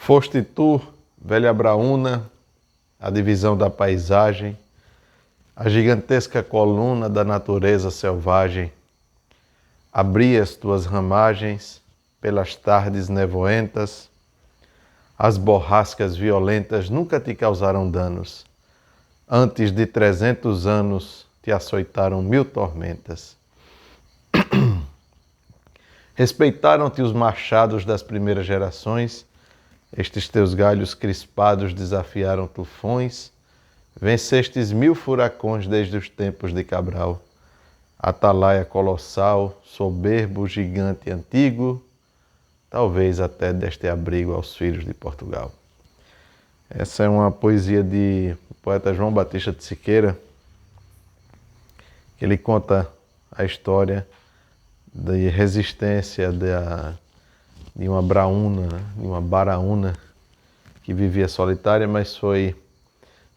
Foste tu, velha Braúna, a divisão da paisagem, a gigantesca coluna da natureza selvagem. Abrias tuas ramagens pelas tardes nevoentas, as borrascas violentas nunca te causaram danos. Antes de 300 anos te açoitaram 1000 tormentas. Respeitaram-te os machados das primeiras gerações, estes teus galhos crispados desafiaram tufões, vencestes 1000 furacões desde os tempos de Cabral. Atalaia colossal, soberbo, gigante antigo, talvez até deste abrigo aos filhos de Portugal. Essa é uma poesia do poeta João Batista de Siqueira, que ele conta a história da resistência de uma braúna, de uma baraúna que vivia solitária, mas foi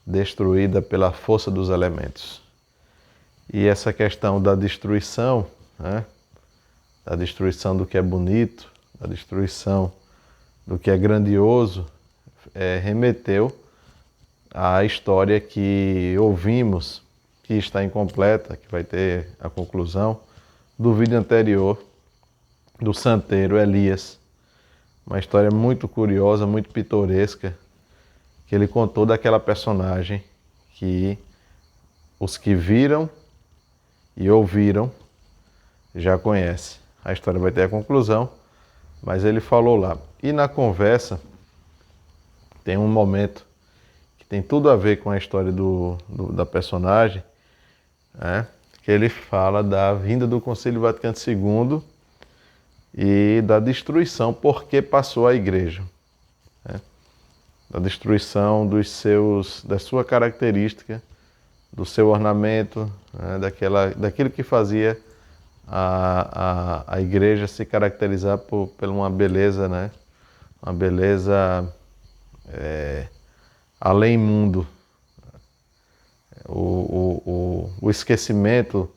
destruída pela força dos elementos. E essa questão da destruição, né, da destruição do que é bonito, da destruição do que é grandioso, remeteu à história que ouvimos, que está incompleta, que vai ter a conclusão, do vídeo anterior do santeiro Elias. Uma história muito curiosa, muito pitoresca, que ele contou daquela personagem que os que viram e ouviram já conhecem. A história vai ter a conclusão, mas ele falou lá. E na conversa tem um momento que tem tudo a ver com a história da personagem, né? Que ele fala da vinda do Concílio Vaticano II e da destruição, porque passou a igreja, né? Da destruição da sua característica, do seu ornamento, né? Daquilo que fazia a igreja se caracterizar por uma beleza, né? Uma beleza além mundo. O esquecimento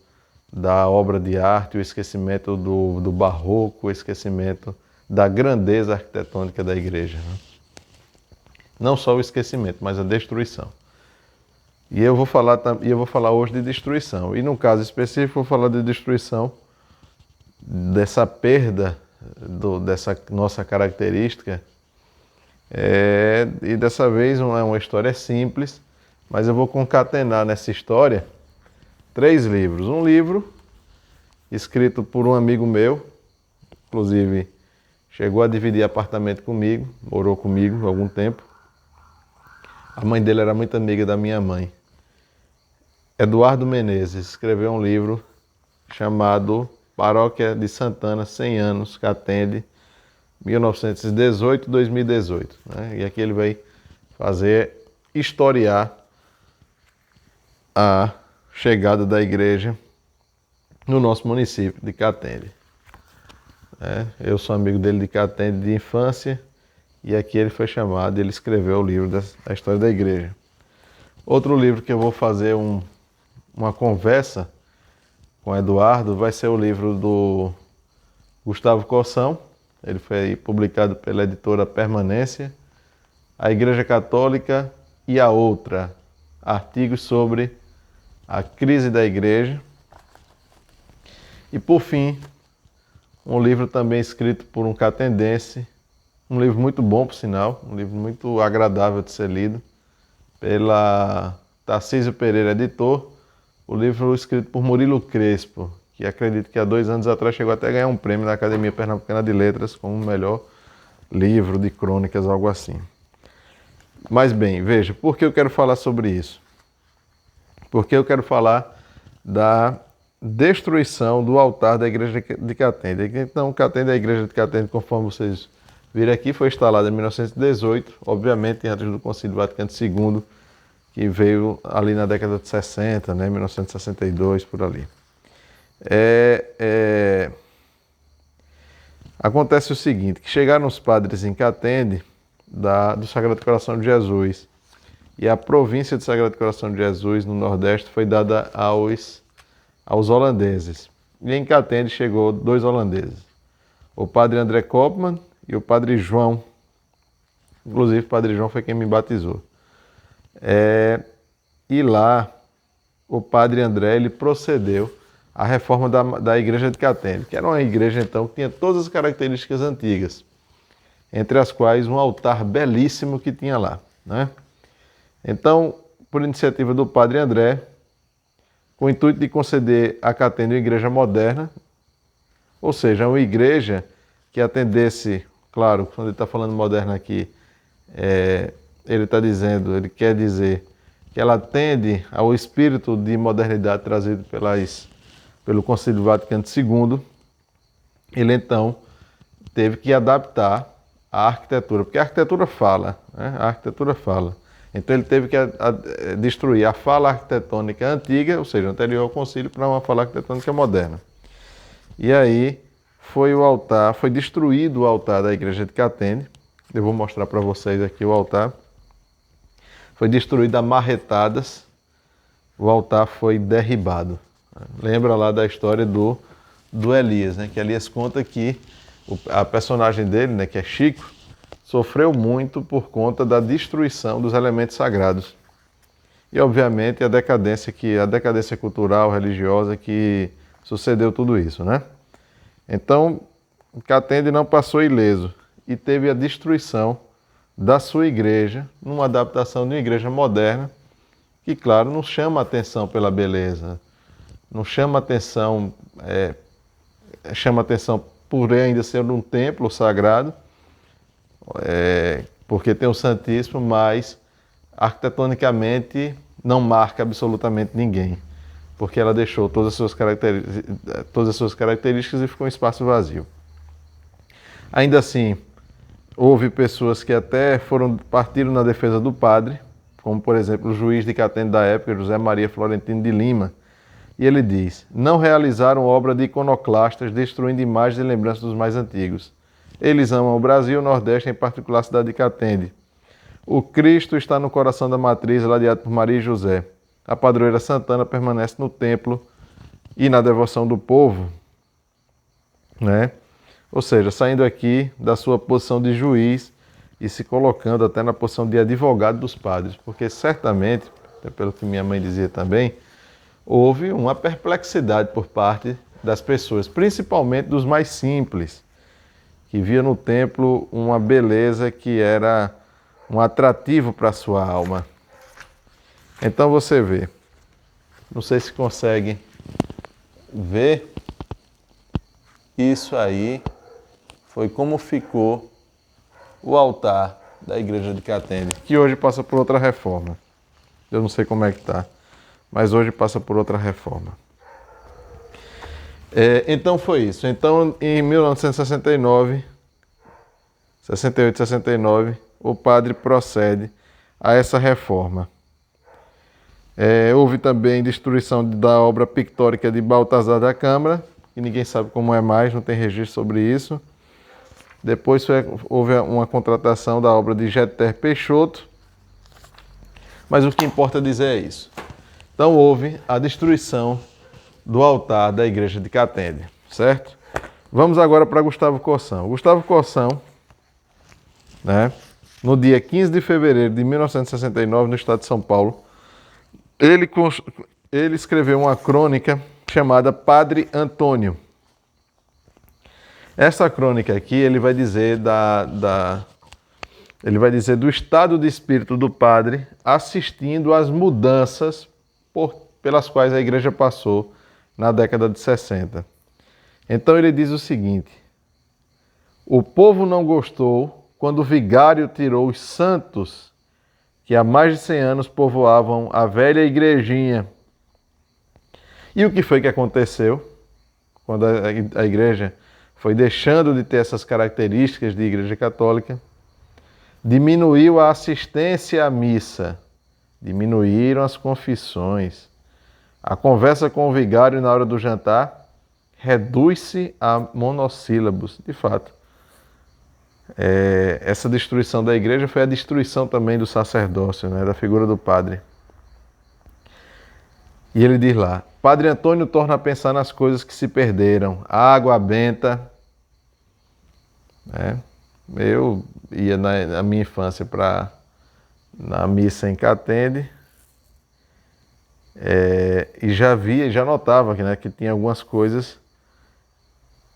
da obra de arte, o esquecimento do barroco, o esquecimento da grandeza arquitetônica da igreja, né? Não só o esquecimento, mas a destruição. E eu vou falar hoje de destruição. E no caso específico, eu vou falar de destruição dessa perda dessa nossa característica. E dessa vez não é uma história simples, mas eu vou concatenar nessa história 3 livros. Um livro escrito por um amigo meu, inclusive chegou a dividir apartamento comigo, morou comigo há algum tempo. A mãe dele era muito amiga da minha mãe. Eduardo Menezes escreveu um livro chamado Paróquia de Santana, 100 anos, Catende, 1918-2018. Né? E aqui ele vai historiar a chegada da igreja no nosso município de Catende. Eu sou amigo dele de Catende de infância e aqui ele foi chamado e ele escreveu o livro da história da igreja. Outro livro que eu vou fazer uma conversa com Eduardo vai ser o livro do Gustavo Corsão. Ele foi publicado pela editora Permanência, A Igreja Católica e a Outra, artigos sobre a crise da igreja. E por fim, um livro também escrito por um catendense, um livro muito bom por sinal, um livro muito agradável de ser lido, pela Tarcísio Pereira, editor, o livro escrito por Murilo Crespo, que acredito que há 2 anos atrás chegou até a ganhar um prêmio na Academia Pernambucana de Letras como o melhor livro de crônicas, algo assim. Mas bem, veja, por que eu quero falar sobre isso? Porque eu quero falar da destruição do altar da igreja de Catende. Então, Catende, a igreja de Catende, conforme vocês viram aqui, foi instalada em 1918, obviamente antes do Concílio Vaticano II, que veio ali na década de 60, né, 1962, por ali. Acontece o seguinte, que chegaram os padres em Catende, do Sagrado Coração de Jesus, e a província do Sagrado Coração de Jesus, no Nordeste, foi dada aos holandeses. E em Catende chegou 2 holandeses, o padre André Koopman e o padre João. Inclusive, o Padre João foi quem me batizou. E lá, o Padre André ele procedeu à reforma da igreja de Catende, que era uma igreja, então, que tinha todas as características antigas, entre as quais um altar belíssimo que tinha lá, né? Então, por iniciativa do Padre André, com o intuito de conceder a Catende uma igreja moderna, ou seja, uma igreja que atendesse, claro, quando ele está falando moderna aqui, ele quer dizer que ela atende ao espírito de modernidade trazido pelo Concílio Vaticano II. Ele então teve que adaptar a arquitetura, porque a arquitetura fala, né? A arquitetura fala. Então ele teve que destruir a fala arquitetônica antiga, ou seja, anterior ao concílio, para uma fala arquitetônica moderna. E aí foi destruído o altar da igreja de Catende. Eu vou mostrar para vocês aqui o altar. Foi destruído a marretadas, o altar foi derribado. Lembra lá da história do Elias, né? Que Elias conta que a personagem dele, né, que é Chico, sofreu muito por conta da destruição dos elementos sagrados. E, obviamente, a decadência cultural, religiosa que sucedeu tudo isso, né? Então, Catende não passou ileso e teve a destruição da sua igreja, numa adaptação de uma igreja moderna, que, claro, não chama atenção pela beleza, não chama atenção, chama atenção por ainda ser um templo sagrado, porque tem o Santíssimo, mas arquitetonicamente não marca absolutamente ninguém, porque ela deixou todas as suas características e ficou um espaço vazio. Ainda assim, houve pessoas que até partiram na defesa do padre, como por exemplo o juiz de Catende da época, José Maria Florentino de Lima, e ele diz: não realizaram obra de iconoclastas, destruindo imagens e lembranças dos mais antigos. Eles amam o Brasil, o Nordeste, em particular a cidade de Catende. O Cristo está no coração da matriz, ladeado por Maria e José. A padroeira Santana permanece no templo e na devoção do povo, né? Ou seja, saindo aqui da sua posição de juiz e se colocando até na posição de advogado dos padres, porque certamente, até pelo que minha mãe dizia também, houve uma perplexidade por parte das pessoas, principalmente dos mais simples, que via no templo uma beleza que era um atrativo para a sua alma. Então você vê, não sei se consegue ver, isso aí foi como ficou o altar da igreja de Catende, que hoje passa por outra reforma. Eu não sei como é que está, mas hoje passa por outra reforma. Então foi isso. Então em 1968, 69, o padre procede a essa reforma. Houve também destruição da obra pictórica de Baltazar da Câmara, que ninguém sabe como é mais, não tem registro sobre isso. Depois houve uma contratação da obra de Jeter Peixoto, mas o que importa dizer é isso. Então houve a destruição do altar da igreja de Catende, certo? Vamos agora para Gustavo Corsão. Gustavo Corsão, né, no dia 15 de fevereiro de 1969, no estado de São Paulo, ele escreveu uma crônica chamada Padre Antônio. Essa crônica aqui, ele vai dizer do estado de espírito do padre assistindo às mudanças pelas quais a igreja passou na década de 60. Então ele diz o seguinte: o povo não gostou quando o vigário tirou os santos que há mais de 100 anos povoavam a velha igrejinha. E o que foi que aconteceu quando a igreja foi deixando de ter essas características de igreja católica? Diminuiu a assistência à missa, diminuíram as confissões. A conversa com o vigário na hora do jantar reduz-se a monossílabos. De fato, essa destruição da igreja foi a destruição também do sacerdócio, né, da figura do padre. E ele diz lá: Padre Antônio torna a pensar nas coisas que se perderam. A água benta. ia na minha infância na missa em Catende, e já via, já notava que, né, que tinha algumas coisas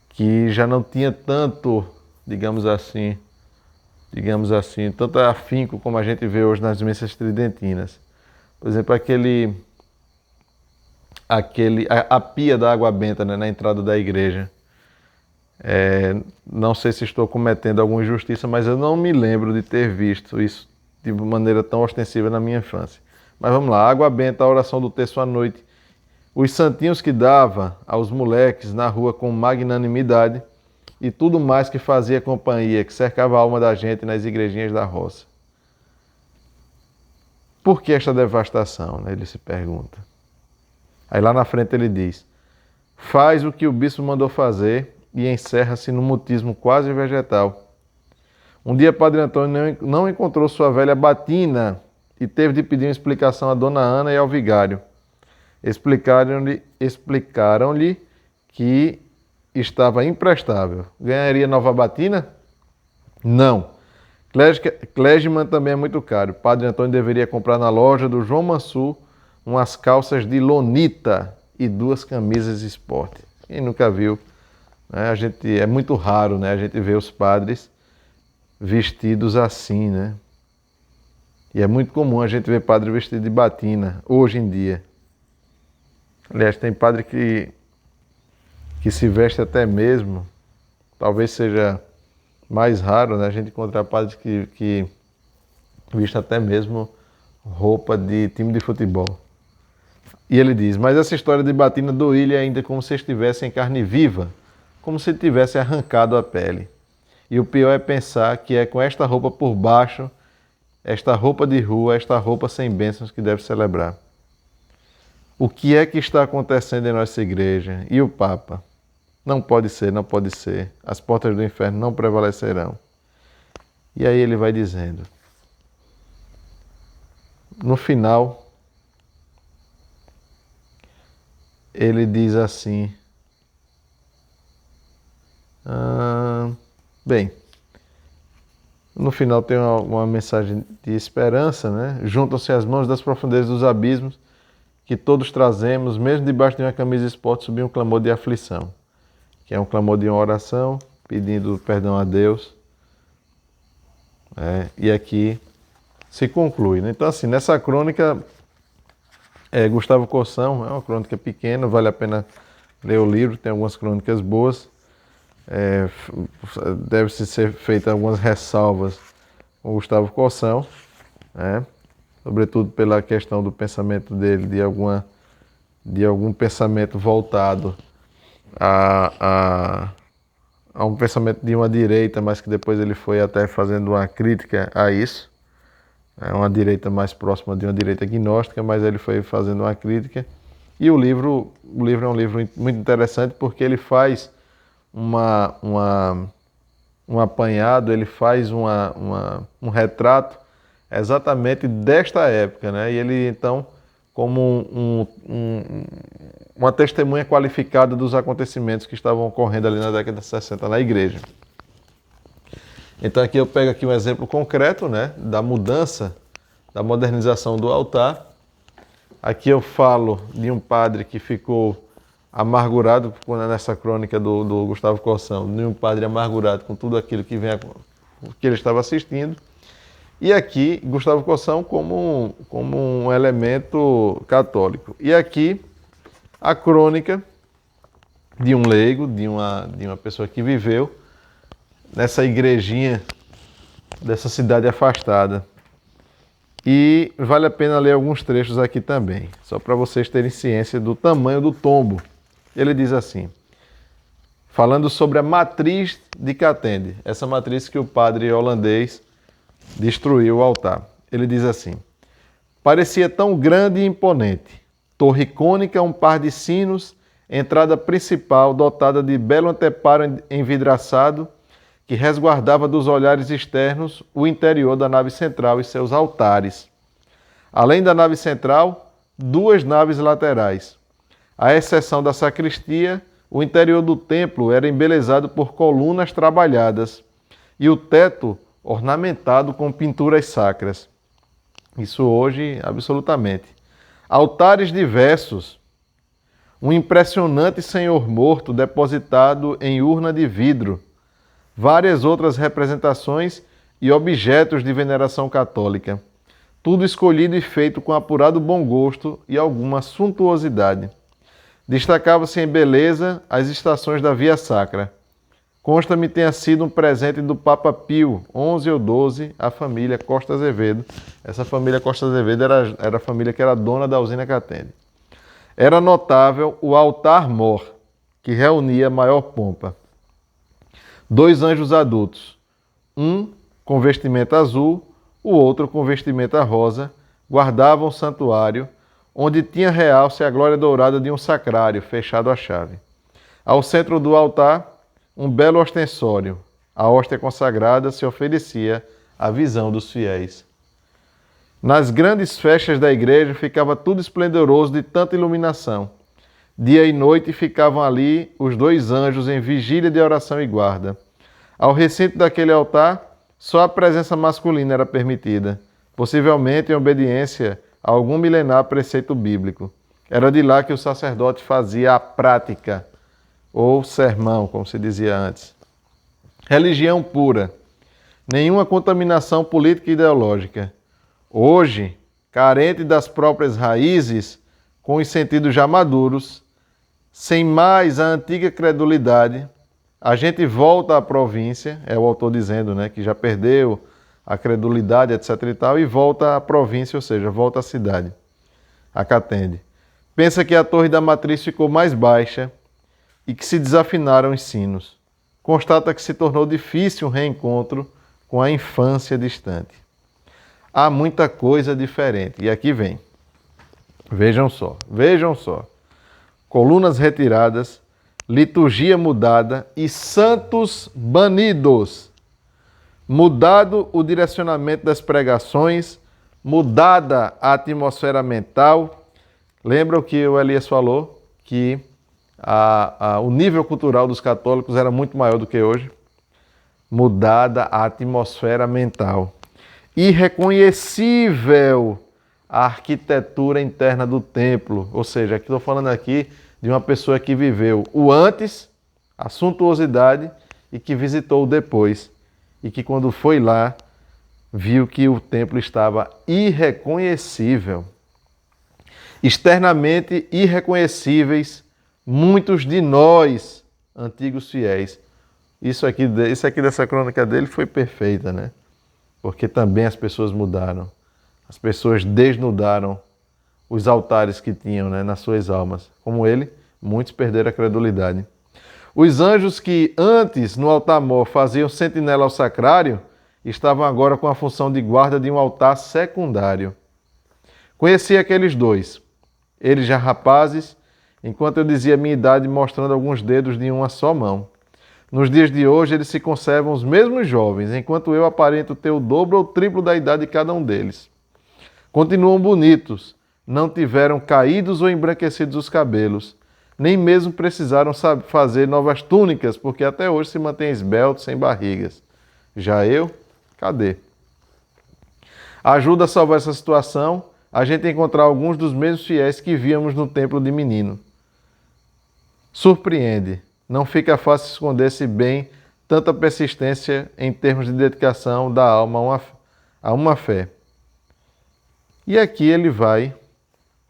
que já não tinha tanto, digamos assim, tanto afinco como a gente vê hoje nas missas tridentinas. Por exemplo, a pia da água benta, né, na entrada da igreja. Não sei se estou cometendo alguma injustiça, mas eu não me lembro de ter visto isso de maneira tão ostensiva na minha infância. Mas vamos lá, água benta, a oração do terço à noite. Os santinhos que dava aos moleques na rua com magnanimidade e tudo mais que fazia companhia, que cercava a alma da gente nas igrejinhas da roça. Por que esta devastação? Né? Ele se pergunta. Aí lá na frente ele diz: faz o que o bispo mandou fazer e encerra-se num mutismo quase vegetal. Um dia Padre Antônio não encontrou sua velha batina e teve de pedir uma explicação a Dona Ana e ao vigário. Explicaram-lhe que estava imprestável. Ganharia nova batina? Não. Clergyman também é muito caro. Padre Antônio deveria comprar na loja do João Mansur umas calças de lonita e 2 camisas esporte. Quem nunca viu? Né? É muito raro, né, a gente ver os padres vestidos assim, né? E é muito comum a gente ver padre vestido de batina, hoje em dia. Aliás, tem padre que se veste até mesmo, talvez seja mais raro, né, a gente encontrar padres que vestem até mesmo roupa de time de futebol. E ele diz: mas essa história de batina doía-lhe ainda como se estivesse em carne viva, como se tivesse arrancado a pele. E o pior é pensar que é com esta roupa por baixo, esta roupa de rua, esta roupa sem bênçãos que deve celebrar. O que é que está acontecendo em nossa igreja? E o Papa? Não pode ser, não pode ser. As portas do inferno não prevalecerão. E aí ele vai dizendo. No final, ele diz assim. Bem, no final tem uma mensagem de esperança, né? Juntam-se as mãos das profundezas dos abismos que todos trazemos, mesmo debaixo de uma camisa esporte, subir um clamor de aflição, que é um clamor de uma oração, pedindo perdão a Deus. E aqui se conclui. Né? Então, assim, nessa crônica, Gustavo Corsão, é uma crônica pequena, vale a pena ler o livro, tem algumas crônicas boas. Deve-se ser feita algumas ressalvas com Gustavo Corsão, né? Sobretudo pela questão do pensamento dele, de algum pensamento voltado a um pensamento de uma direita, mas que depois ele foi até fazendo uma crítica a isso. É uma direita mais próxima de uma direita gnóstica, mas ele foi fazendo uma crítica. E o livro é um livro muito interessante porque ele faz um apanhado, ele faz um retrato exatamente desta época, né? E ele, então, como uma testemunha qualificada dos acontecimentos que estavam ocorrendo ali na década de 60 na igreja. Então aqui eu pego aqui um exemplo concreto, né, da mudança, da modernização do altar. Aqui eu falo de um padre que ficou amargurado, nessa crônica do Gustavo Corsão, de um padre amargurado com tudo aquilo que ele estava assistindo. E aqui, Gustavo Corsão como um elemento católico. E aqui, a crônica de um leigo, de uma pessoa que viveu nessa igrejinha dessa cidade afastada. E vale a pena ler alguns trechos aqui também, só para vocês terem ciência do tamanho do tombo. Ele diz assim, falando sobre a matriz de Catende, essa matriz que o padre holandês destruiu o altar. Ele diz assim, parecia tão grande e imponente, torre cônica, um par de sinos, entrada principal dotada de belo anteparo envidraçado que resguardava dos olhares externos o interior da nave central e seus altares. Além da nave central, 2 naves laterais. À exceção da sacristia, o interior do templo era embelezado por colunas trabalhadas e o teto ornamentado com pinturas sacras. Isso hoje, absolutamente. Altares diversos. Um impressionante Senhor morto depositado em urna de vidro. Várias outras representações e objetos de veneração católica. Tudo escolhido e feito com apurado bom gosto e alguma suntuosidade. Destacava-se em beleza as estações da Via Sacra. Consta-me tenha sido um presente do Papa Pio, 11 ou 12, à família Costa Azevedo. Essa família Costa Azevedo era a família que era dona da usina Catende. Era notável o altar-mor, que reunia maior pompa. 2 anjos adultos, um com vestimenta azul, o outro com vestimenta rosa, guardavam o santuário, onde tinha realce a glória dourada de um sacrário, fechado à chave. Ao centro do altar, um belo ostensório. A hóstia consagrada se oferecia à visão dos fiéis. Nas grandes festas da igreja ficava tudo esplendoroso de tanta iluminação. Dia e noite ficavam ali os 2 anjos em vigília de oração e guarda. Ao recinto daquele altar, só a presença masculina era permitida, possivelmente em obediência a algum milenar preceito bíblico. Era de lá que o sacerdote fazia a prática, ou sermão, como se dizia antes. Religião pura. Nenhuma contaminação política e ideológica. Hoje, carente das próprias raízes, com os sentidos já maduros, sem mais a antiga credulidade, a gente volta à província, é o autor dizendo, né, que já perdeu a credulidade, etc. e tal, e volta à província, ou seja, volta à cidade, a Catende. Pensa que a torre da matriz ficou mais baixa e que se desafinaram os sinos. Constata que se tornou difícil o reencontro com a infância distante. Há muita coisa diferente. E aqui vem. Vejam só. Colunas retiradas, liturgia mudada e santos banidos. Mudado o direcionamento das pregações, mudada a atmosfera mental. Lembra o que o Elias falou? Que o nível cultural dos católicos era muito maior do que hoje. Mudada a atmosfera mental. Irreconhecível a arquitetura interna do templo. Ou seja, estou falando aqui de uma pessoa que viveu o antes, a suntuosidade, e que visitou o depois. E que quando foi lá, viu que o templo estava irreconhecível. Externamente irreconhecíveis, muitos de nós, antigos fiéis. Isso aqui dessa crônica dele foi perfeita, né? Porque também as pessoas mudaram. As pessoas desnudaram os altares que tinham, né, nas suas almas. Como ele, muitos perderam a credulidade. Os anjos que antes no altar-mor faziam sentinela ao sacrário, estavam agora com a função de guarda de um altar secundário. Conheci aqueles 2, eles já rapazes, enquanto eu dizia minha idade mostrando alguns dedos de uma só mão. Nos dias de hoje eles se conservam os mesmos jovens, enquanto eu aparento ter o dobro ou o triplo da idade de cada um deles. Continuam bonitos, não tiveram caídos ou embranquecidos os cabelos, nem mesmo precisaram fazer novas túnicas, porque até hoje se mantém esbeltos, sem barrigas. Já eu, cadê? Ajuda a salvar essa situação a gente encontrar alguns dos mesmos fiéis que víamos no templo de menino. Surpreende. Não fica fácil esconder-se bem tanta persistência em termos de dedicação da alma a uma fé. E aqui ele vai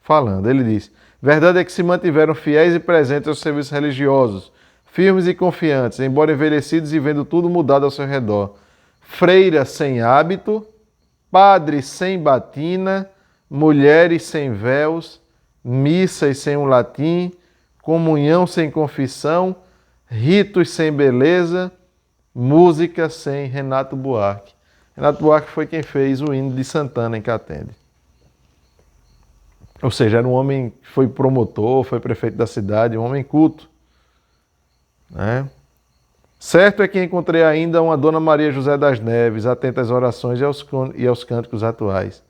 falando. Ele diz: verdade é que se mantiveram fiéis e presentes aos serviços religiosos, firmes e confiantes, embora envelhecidos e vendo tudo mudado ao seu redor. Freiras sem hábito, padres sem batina, mulheres sem véus, missas sem um latim, comunhão sem confissão, ritos sem beleza, música sem Renato Buarque. Renato Buarque foi quem fez o hino de Santana em Catende. Ou seja, era um homem que foi promotor, foi prefeito da cidade, um homem culto. Né? Certo é que encontrei ainda uma Dona Maria José das Neves, atenta às orações e aos cânticos atuais.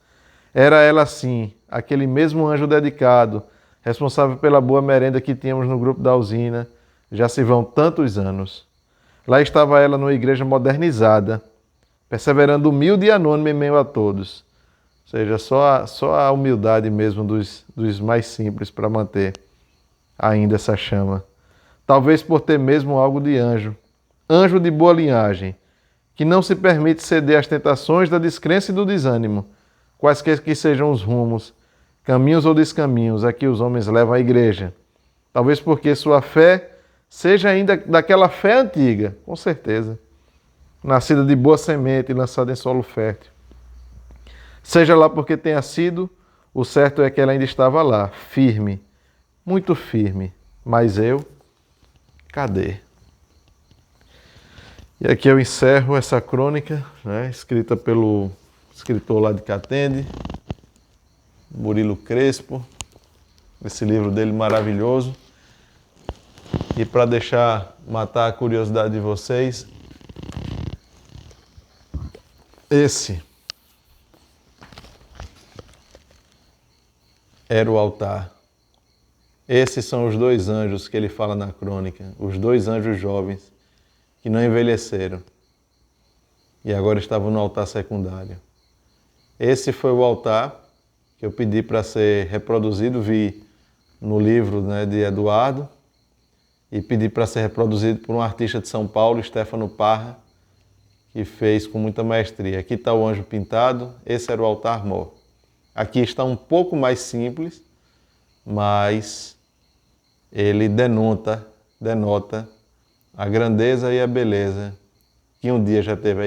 Era ela, sim, aquele mesmo anjo dedicado, responsável pela boa merenda que tínhamos no grupo da usina. Já se vão tantos anos. Lá estava ela numa igreja modernizada, perseverando humilde e anônimo em meio a todos. Ou seja, só a humildade mesmo dos mais simples para manter ainda essa chama. Talvez por ter mesmo algo de anjo, anjo de boa linhagem, que não se permite ceder às tentações da descrença e do desânimo, quaisquer que sejam os rumos, caminhos ou descaminhos a que os homens levam a igreja. Talvez porque sua fé seja ainda daquela fé antiga, com certeza, nascida de boa semente e lançada em solo fértil. Seja lá porque tenha sido, o certo é que ela ainda estava lá, firme, muito firme. Mas eu, cadê? E aqui eu encerro essa crônica, né, escrita pelo escritor lá de Catende, Murilo Crespo, esse livro dele maravilhoso. E para matar a curiosidade de vocês, esse era o altar. Esses são os dois anjos que ele fala na crônica, os dois anjos jovens que não envelheceram e agora estavam no altar secundário. Esse foi o altar que eu pedi para ser reproduzido, vi no livro, né, de Eduardo, e pedi para ser reproduzido por um artista de São Paulo, Stefano Parra, que fez com muita maestria. Aqui está o anjo pintado, esse era o altar-mor. Aqui está um pouco mais simples, mas ele denota a grandeza e a beleza que um dia já teve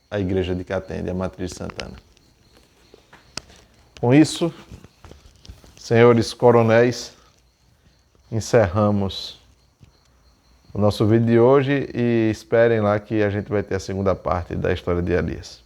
a igreja de Catende, a Matriz de Santana. Com isso, senhores coronéis, encerramos o nosso vídeo de hoje e esperem lá que a gente vai ter a segunda parte da história de Elias.